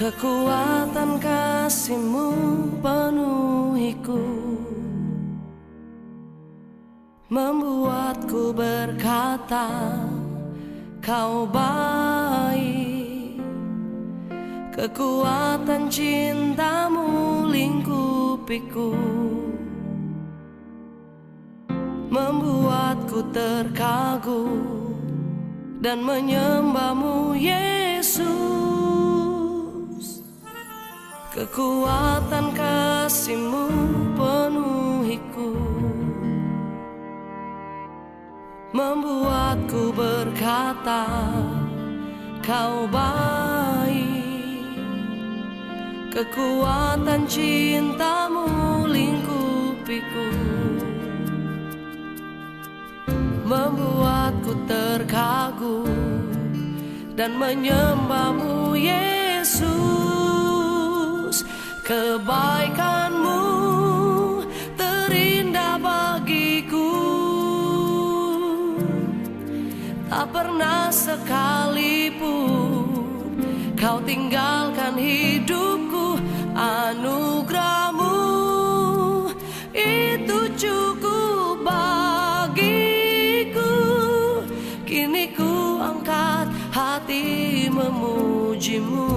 Kekuatan kasih-Mu penuhiku, membuatku berkata Kau baik. Kekuatan cinta-Mu lingkupiku, membuatku terkagum dan menyembah-Mu Yesus. Kekuatan kasih-Mu penuhiku, membuatku berkata Kau baik. Kekuatan cinta-Mu lingkupiku, membuatku terkagum dan menyembah-Mu Yesus. Kebaikan-Mu terindah bagiku, tak pernah sekalipun Kau tinggalkan hidupku. Anugerah-Mu itu cukup bagiku. Kini ku angkat hati memuji-Mu.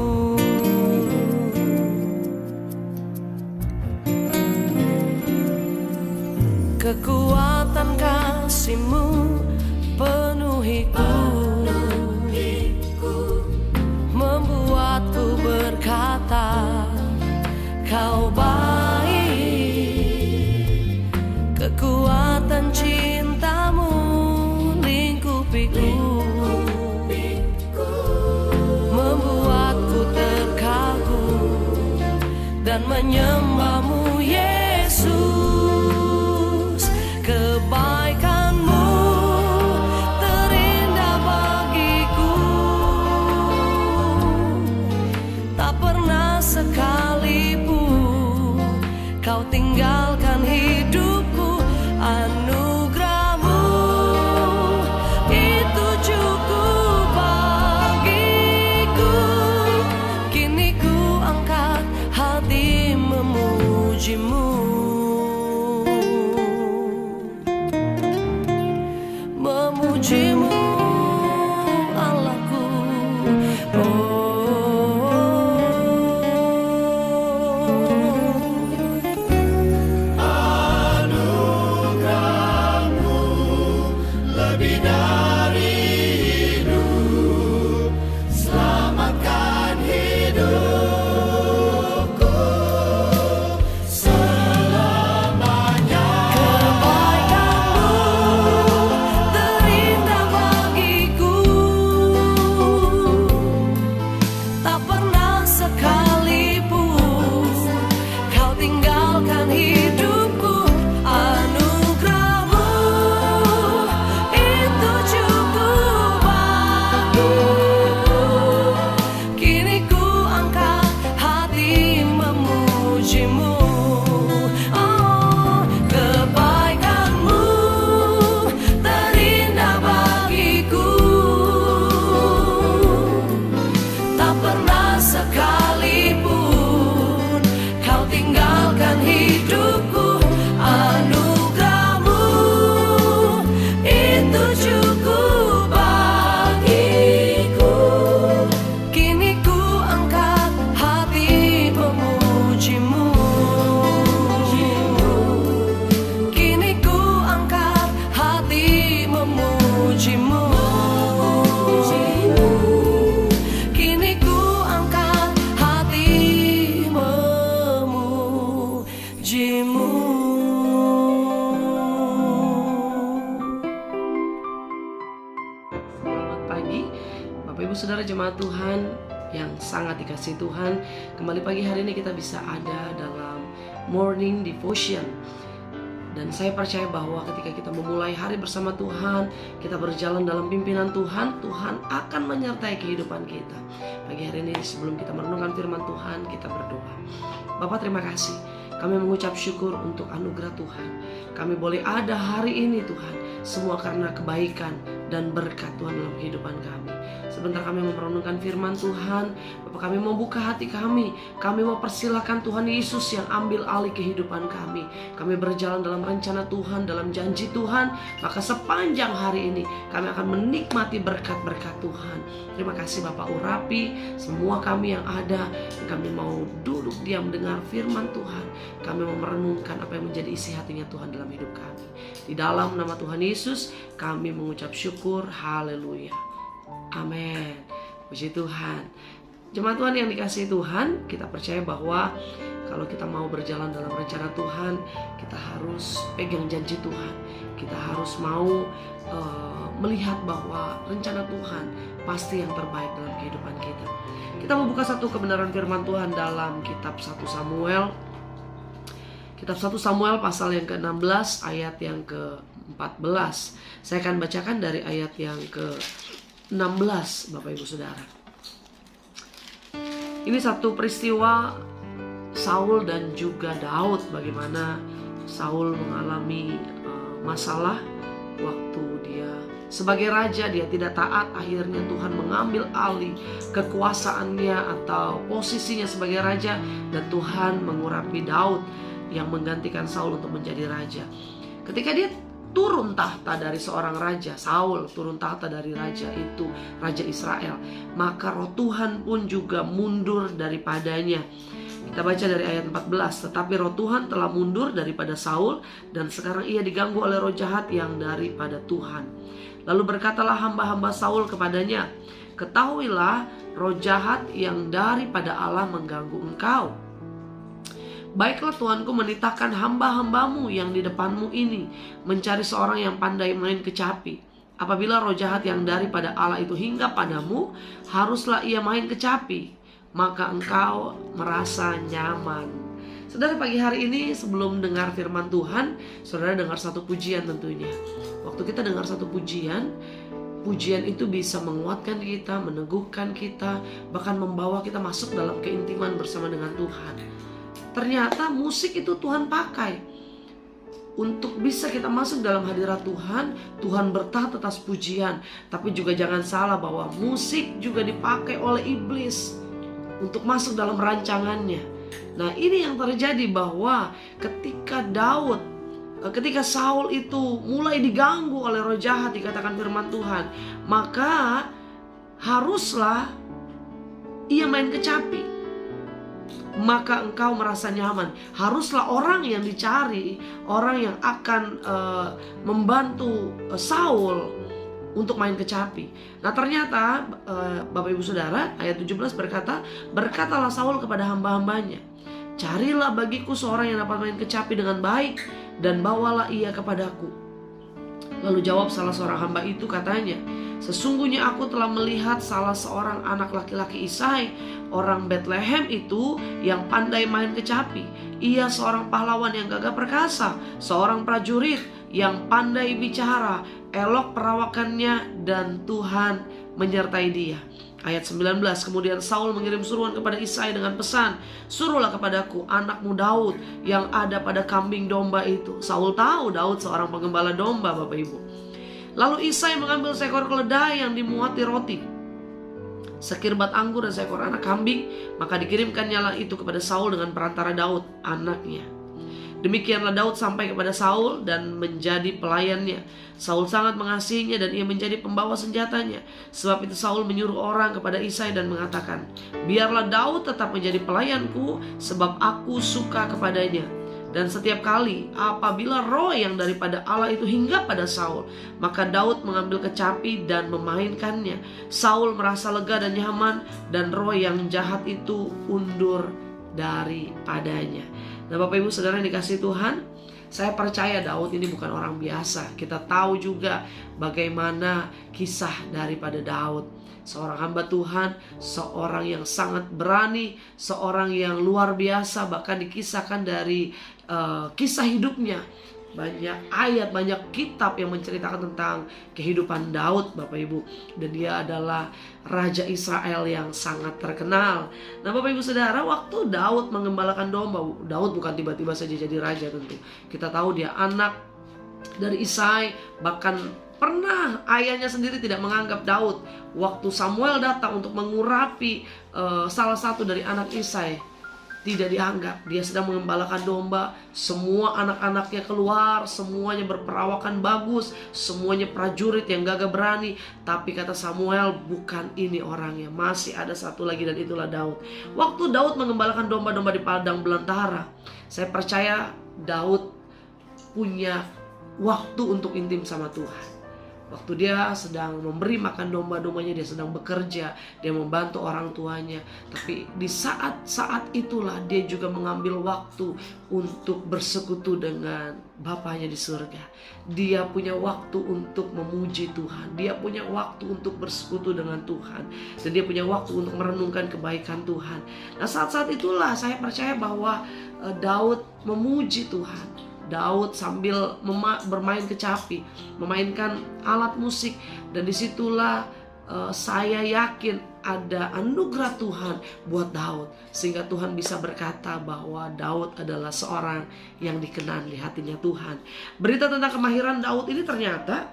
Kekuatan kasih-Mu penuhiku, membuatku berkata Kau baik. Kekuatan cinta-Mu lingkupiku, membuatku terkagum dan menyembah-Mu Yesus. Kebaikan-Mu terindah bagiku, tak pernah sekalipun Kau tinggalkan hidupku. Anugerah-Mu itu cukup bagiku. Kini ku angkat hati memuji-Mu, memuji-Mu Allahku. Saudara jemaat Tuhan yang sangat dikasihi Tuhan, kembali pagi hari ini kita bisa ada dalam morning devotion. Dan saya percaya bahwa ketika kita memulai hari bersama Tuhan, kita berjalan dalam pimpinan Tuhan, Tuhan akan menyertai kehidupan kita. Pagi hari ini sebelum kita merenungkan firman Tuhan, kita berdoa. Bapa, terima kasih. Kami mengucap syukur untuk anugerah Tuhan. Kami boleh ada hari ini Tuhan, semua karena kebaikan dan berkat Tuhan dalam kehidupan kami. Sebentar kami mau merenungkan firman Tuhan, Bapak, kami mau buka hati kami mau persilahkan Tuhan Yesus yang ambil alih kehidupan kami. Kami berjalan dalam rencana Tuhan, dalam janji Tuhan, maka sepanjang hari ini kami akan menikmati berkat-berkat Tuhan. Terima kasih Bapak, urapi semua kami yang ada. Kami mau duduk diam dengar firman Tuhan. Kami mau merenungkan apa yang menjadi isi hatinya Tuhan dalam hidup kami. Di dalam nama Tuhan Yesus kami mengucap syukur. Haleluya. Amin. Puji Tuhan. Jemaat Tuhan yang dikasihi Tuhan, kita percaya bahwa kalau kita mau berjalan dalam rencana Tuhan, kita harus pegang janji Tuhan. Kita harus mau melihat bahwa rencana Tuhan pasti yang terbaik dalam kehidupan kita. Kita mau buka satu kebenaran firman Tuhan dalam kitab 1 Samuel. Kitab 1 Samuel pasal yang ke-16 ayat yang ke-14. Saya akan bacakan dari ayat yang ke-16, Bapak Ibu Saudara. Ini satu peristiwa Saul dan juga Daud, bagaimana Saul mengalami masalah waktu dia sebagai raja, dia tidak taat, akhirnya Tuhan mengambil alih kekuasaannya atau posisinya sebagai raja, dan Tuhan mengurapi Daud yang menggantikan Saul untuk menjadi raja. Ketika dia turun tahta dari seorang raja, Saul turun tahta dari raja itu, Raja Israel, maka roh Tuhan pun juga mundur daripadanya. Kita baca dari ayat 14. Tetapi roh Tuhan telah mundur daripada Saul, dan sekarang ia diganggu oleh roh jahat yang daripada Tuhan. Lalu berkatalah hamba-hamba Saul kepadanya, ketahuilah roh jahat yang daripada Allah mengganggu engkau. Baiklah Tuanku menitahkan hamba-hambamu yang di depanmu ini mencari seorang yang pandai main kecapi. Apabila roh jahat yang daripada Allah itu hingga padamu, haruslah ia main kecapi, maka engkau merasa nyaman. Saudara, pagi hari ini sebelum dengar firman Tuhan, saudara dengar satu pujian tentunya. Waktu kita dengar satu pujian itu bisa menguatkan kita, meneguhkan kita, bahkan membawa kita masuk dalam keintiman bersama dengan Tuhan. Ternyata musik itu Tuhan pakai untuk bisa kita masuk dalam hadirat Tuhan. Tuhan bertaht atas pujian. Tapi juga jangan salah bahwa musik juga dipakai oleh iblis untuk masuk dalam rancangannya. Nah, ini yang terjadi bahwa ketika Saul itu mulai diganggu oleh roh jahat, dikatakan firman Tuhan, maka haruslah ia main kecapi, maka engkau merasa nyaman. Haruslah orang yang dicari, orang yang akan membantu Saul untuk main kecapi. Nah, ternyata Bapak Ibu Saudara, ayat 17 berkata, berkatalah Saul kepada hamba-hambanya, carilah bagiku seorang yang dapat main kecapi dengan baik, dan bawalah ia kepadaku. Lalu jawab salah seorang hamba itu, katanya, sesungguhnya aku telah melihat salah seorang anak laki-laki Isai, orang Bethlehem itu, yang pandai main kecapi. Ia seorang pahlawan yang gagah perkasa, seorang prajurit yang pandai bicara, elok perawakannya, dan Tuhan menyertai dia. Ayat 19, kemudian Saul mengirim suruhan kepada Isai dengan pesan, suruhlah kepadaku anakmu Daud yang ada pada kambing domba itu. Saul tahu Daud seorang penggembala domba, Bapak Ibu. Lalu Isai mengambil seekor keledai yang dimuati roti, sekirbat anggur, dan seekor anak kambing. Maka dikirimkannya lah itu kepada Saul dengan perantara Daud anaknya. Demikianlah Daud sampai kepada Saul dan menjadi pelayannya. Saul sangat mengasihinya dan ia menjadi pembawa senjatanya. Sebab itu Saul menyuruh orang kepada Isai dan mengatakan, biarlah Daud tetap menjadi pelayanku, sebab aku suka kepadanya. Dan setiap kali apabila roh yang daripada Allah itu hingga pada Saul, maka Daud mengambil kecapi dan memainkannya. Saul merasa lega dan nyaman, dan roh yang jahat itu undur daripadanya. Nah, Bapak Ibu Saudara yang dikasihi Tuhan, saya percaya Daud ini bukan orang biasa. Kita tahu juga bagaimana kisah daripada Daud, seorang hamba Tuhan, seorang yang sangat berani, seorang yang luar biasa. Bahkan dikisahkan dari kisah hidupnya, banyak ayat, banyak kitab yang menceritakan tentang kehidupan Daud, Bapak Ibu. Dan dia adalah Raja Israel yang sangat terkenal. Nah, Bapak Ibu Saudara, waktu Daud mengembalakan domba, Daud bukan tiba-tiba saja jadi raja tentu. Kita tahu dia anak dari Isai, bahkan pernah pernah ayahnya sendiri tidak menganggap Daud. Waktu Samuel datang untuk mengurapi salah satu dari anak Isai, tidak dianggap. Dia sedang mengembalakan domba, semua anak-anaknya keluar, semuanya berperawakan bagus, semuanya prajurit yang gagah berani. Tapi kata Samuel, bukan ini orangnya, masih ada satu lagi dan itulah Daud. Waktu Daud mengembalakan domba-domba di padang belantara, saya percaya Daud punya waktu untuk intim sama Tuhan. Waktu dia sedang memberi makan domba-dombanya, dia sedang bekerja, dia membantu orang tuanya. Tapi di saat-saat itulah dia juga mengambil waktu untuk bersekutu dengan Bapaknya di surga. Dia punya waktu untuk memuji Tuhan. Dia punya waktu untuk bersekutu dengan Tuhan. Dan dia punya waktu untuk merenungkan kebaikan Tuhan. Nah, saat-saat itulah saya percaya bahwa Daud memuji Tuhan. Daud sambil bermain kecapi, memainkan alat musik. Dan disitulah saya yakin ada anugerah Tuhan buat Daud, sehingga Tuhan bisa berkata bahwa Daud adalah seorang yang dikenal di hatinya Tuhan. Berita tentang kemahiran Daud ini ternyata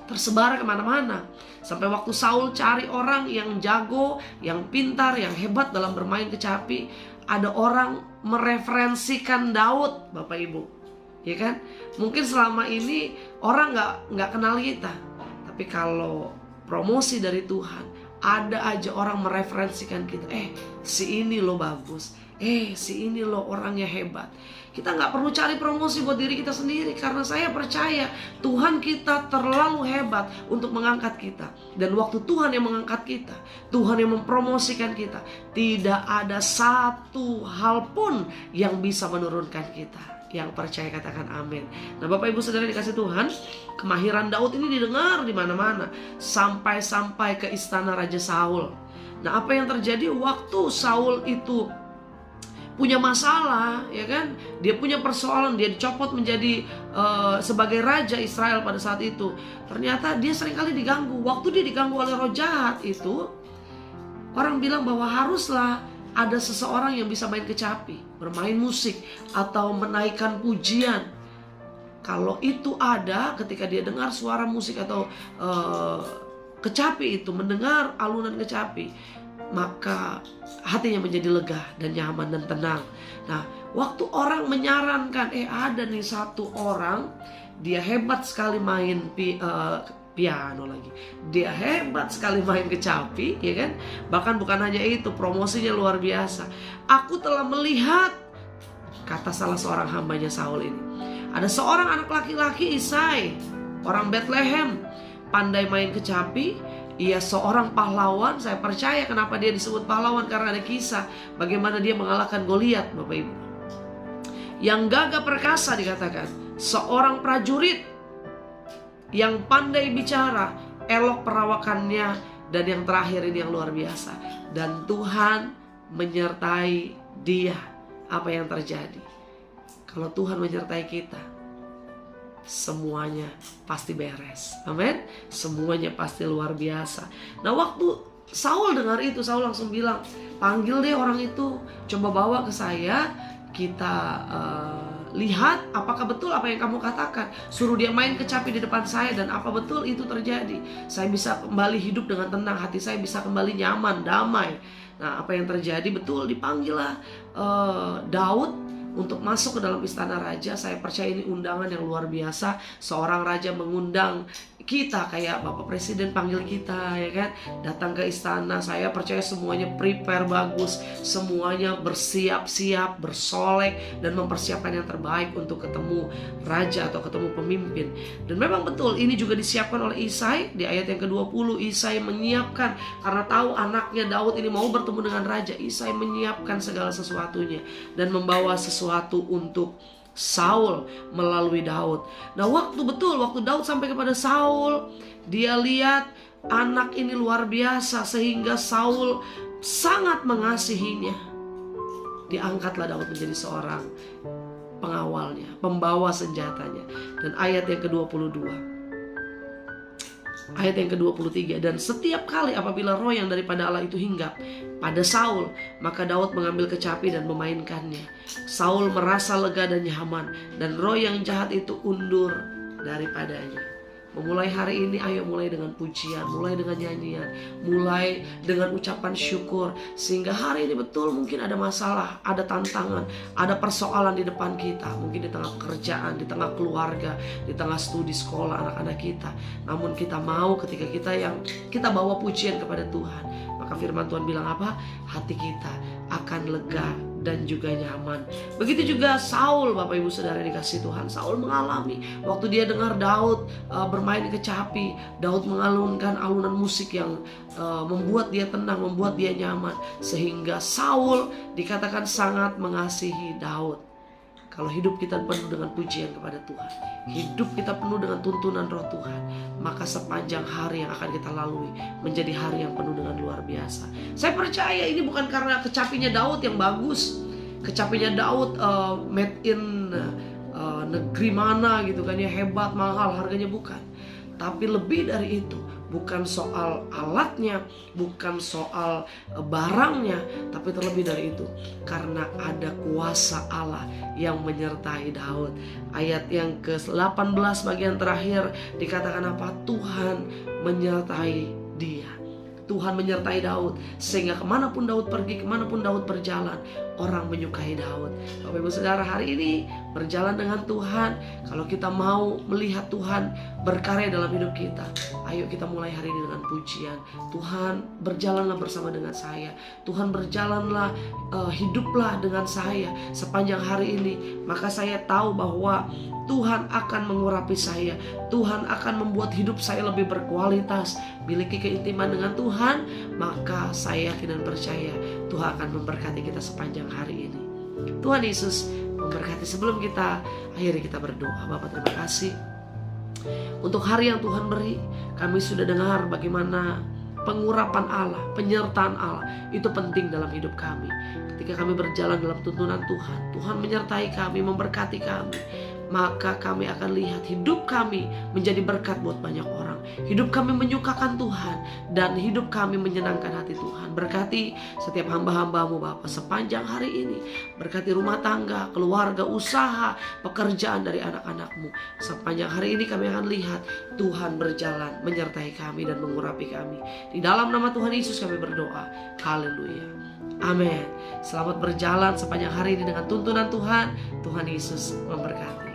tersebar kemana-mana. Sampai waktu Saul cari orang yang jago, yang pintar, yang hebat dalam bermain kecapi, ada orang mereferensikan Daud, Bapak Ibu, ya kan? Mungkin selama ini orang nggak kenal kita, tapi kalau promosi dari Tuhan, ada aja orang mereferensikan kita. Si ini lo bagus, si ini lo orangnya hebat. Kita nggak perlu cari promosi buat diri kita sendiri, karena saya percaya Tuhan kita terlalu hebat untuk mengangkat kita. Dan waktu Tuhan yang mengangkat kita, Tuhan yang mempromosikan kita, tidak ada satu hal pun yang bisa menurunkan kita. Yang percaya katakan amin. Nah, Bapak Ibu Saudara dikasih Tuhan, kemahiran Daud ini didengar di mana-mana, sampai ke istana Raja Saul. Nah, apa yang terjadi waktu Saul itu punya masalah, ya kan? Dia punya persoalan, dia dicopot menjadi sebagai raja Israel pada saat itu. Ternyata dia seringkali diganggu. Waktu dia diganggu oleh roh jahat itu, orang bilang bahwa haruslah ada seseorang yang bisa main kecapi, bermain musik, atau menaikkan pujian. Kalau itu ada, ketika dia dengar suara musik atau kecapi itu, mendengar alunan kecapi, maka hatinya menjadi lega dan nyaman dan tenang. Nah, waktu orang menyarankan, ada nih satu orang, dia hebat sekali main piano lagi, dia hebat sekali main kecapi, ya kan? Bahkan bukan hanya itu, promosinya luar biasa. Aku telah melihat, kata salah seorang hambanya Saul ini, ada seorang anak laki-laki Isai, orang Bethlehem, pandai main kecapi. Ia seorang pahlawan. Saya percaya kenapa dia disebut pahlawan, karena ada kisah bagaimana dia mengalahkan Goliat, Bapak Ibu. Yang gagah perkasa dikatakan, seorang prajurit yang pandai bicara, elok perawakannya, dan yang terakhir ini yang luar biasa. Dan Tuhan menyertai dia. Apa yang terjadi? Kalau Tuhan menyertai kita, semuanya pasti beres. Amin. Semuanya pasti luar biasa. Nah, waktu Saul dengar itu, Saul langsung bilang, panggil deh orang itu, coba bawa ke saya, kita lihat apakah betul apa yang kamu katakan. Suruh dia main kecapi di depan saya, dan apa betul itu terjadi. Saya bisa kembali hidup dengan tenang, hati saya bisa kembali nyaman, damai. Nah, apa yang terjadi? Betul, dipanggillah Daud untuk masuk ke dalam istana raja. Saya percaya ini undangan yang luar biasa. Seorang raja mengundang kita, kayak Bapak Presiden panggil kita, ya kan, datang ke istana. Saya percaya semuanya prepare bagus, semuanya bersiap-siap, bersolek, dan mempersiapkan yang terbaik untuk ketemu raja atau ketemu pemimpin. Dan memang betul, ini juga disiapkan oleh Isai. Di ayat yang ke-20, Isai menyiapkan, karena tahu anaknya Daud ini mau bertemu dengan raja. Isai menyiapkan segala sesuatunya dan membawa sesuatu untuk Saul melalui Daud. Nah, waktu Daud sampai kepada Saul, dia lihat anak ini luar biasa sehingga Saul sangat mengasihinya. Diangkatlah Daud menjadi seorang pengawalnya, pembawa senjatanya. Dan ayat yang ke-22, ayat yang ke-23, dan setiap kali apabila roh yang daripada Allah itu hinggap pada Saul, maka Daud mengambil kecapi dan memainkannya. Saul merasa lega dan nyaman, dan roh yang jahat itu undur daripadanya. Memulai hari ini, ayo mulai dengan pujian, mulai dengan nyanyian, mulai dengan ucapan syukur. Sehingga hari ini betul mungkin ada masalah, ada tantangan, ada persoalan di depan kita. Mungkin di tengah pekerjaan, di tengah keluarga, di tengah studi sekolah anak-anak kita. Namun kita mau ketika kita bawa pujian kepada Tuhan, maka firman Tuhan bilang apa? Hati kita akan lega dan juga nyaman. Begitu juga Saul, Bapak Ibu Saudara dikasih Tuhan. Saul mengalami waktu dia dengar Daud bermain kecapi, Daud mengalunkan alunan musik yang membuat dia tenang, membuat dia nyaman, sehingga Saul dikatakan sangat mengasihi Daud. Kalau hidup kita penuh dengan pujian kepada Tuhan, hidup kita penuh dengan tuntunan Roh Tuhan, maka sepanjang hari yang akan kita lalui menjadi hari yang penuh dengan luar biasa. Saya percaya ini bukan karena kecapinya Daud yang bagus, kecapinya Daud made in negeri mana gitu kan ya, hebat, mahal, harganya, bukan. Tapi lebih dari itu, bukan soal alatnya, bukan soal barangnya, tapi terlebih dari itu karena ada kuasa Allah yang menyertai Daud. Ayat yang ke-18 bagian terakhir dikatakan apa? Tuhan menyertai dia. Tuhan menyertai Daud, sehingga kemanapun Daud pergi, kemanapun Daud berjalan, orang menyukai Daud. Bapak Ibu Saudara, hari ini berjalan dengan Tuhan. Kalau kita mau melihat Tuhan berkarya dalam hidup kita, ayo kita mulai hari ini dengan pujian. Tuhan, berjalanlah bersama dengan saya. Tuhan, berjalanlah, hiduplah dengan saya sepanjang hari ini. Maka saya tahu bahwa Tuhan akan mengurapi saya. Tuhan akan membuat hidup saya lebih berkualitas. Miliki keintiman dengan Tuhan, maka saya yakin dan percaya Tuhan akan memberkati kita sepanjang hari ini. Tuhan Yesus memberkati. Sebelum kita akhiri, kita berdoa. Bapa, terima kasih untuk hari yang Tuhan beri. Kami sudah dengar bagaimana pengurapan Allah, penyertaan Allah itu penting dalam hidup kami. Ketika kami berjalan dalam tuntunan Tuhan, Tuhan menyertai kami, memberkati kami, maka kami akan lihat hidup kami menjadi berkat buat banyak orang. Hidup kami menyukakan Tuhan, dan hidup kami menyenangkan hati Tuhan. Berkati setiap hamba-hambamu Bapa sepanjang hari ini. Berkati rumah tangga, keluarga, usaha, pekerjaan dari anak-anakmu. Sepanjang hari ini kami akan lihat Tuhan berjalan menyertai kami dan mengurapi kami. Di dalam nama Tuhan Yesus kami berdoa. Haleluya. Amin. Selamat berjalan sepanjang hari ini dengan tuntunan Tuhan. Tuhan Yesus memberkati.